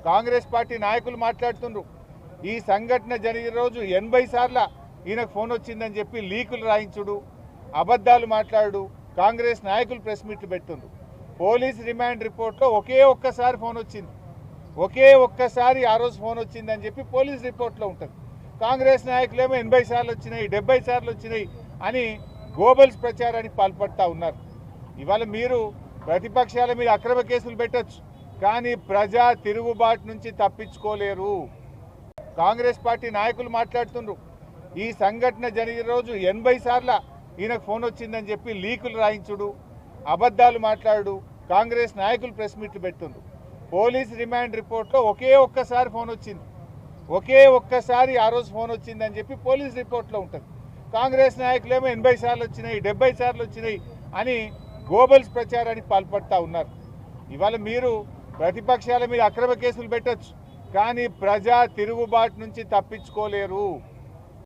Congress party నాయకులు మాట్లాడుతున్నారు ఈ సంఘటన జరిగిన రోజు 80 సార్లు ఈయనకు ఫోన్ వచ్చిందని చెప్పి లీకులు రాయించుడు అబద్ధాలు మాట్లాడు కాంగ్రెస్ నాయకులు ప్రెస్ మీట్లు పెడుతున్నారు పోలీస్ రిమాండ్ రిపోర్ట్లో ఒకే ఒక్కసారి ఫోన్ వచ్చింది ఒకే ఒక్కసారి ఆ రోజు ఫోన్ వచ్చిందని చెప్పి పోలీస్ రిపోర్ట్లో ఉంటుంది కాంగ్రెస్ నాయకులేమో 80 సార్లు వచ్చినాయి 70 సార్లు వచ్చినాయి అని గోబల్స్ ప్రచారానికి పాల్పడతా ఉన్నారు ఇవాళ మీరు ప్రతిపక్షాల మీద అక్రమ కేసులు పెట్టొచ్చు కానీ ప్రజా తిరుగుబాటు నుంచి తప్పించుకోలేరు కాంగ్రెస్ పార్టీ నాయకులు మాట్లాడుతున్నారు ఈ సంఘటన జరిగిన రోజు 80 సార్లు ఈయనకు ఫోన్ వచ్చిందని చెప్పి లీకులు రాయించుడు అబద్ధాలు మాట్లాడు కాంగ్రెస్ నాయకులు ప్రెస్ మీట్లు పెడుతున్నారు పోలీస్ రిమాండ్ రిపోర్ట్లో ఒకే ఒక్కసారి ఫోన్ వచ్చింది ఒకే ఒక్కసారి ఆ రోజు ఫోన్ వచ్చిందని చెప్పి పోలీస్ రిపోర్ట్లో ఉంటుంది కాంగ్రెస్ నాయకులేమో 80 సార్లు వచ్చినాయి 70 సార్లు వచ్చినాయి అని గోబల్స్ ప్రచారానికి పాల్పడతా ఉన్నారు ఇవాళ మీరు ప్రతిపక్షాల మీద అక్రమ కేసులు పెట్టొచ్చు కానీ ప్రజా తిరుగుబాటు నుంచి తప్పించుకోలేరు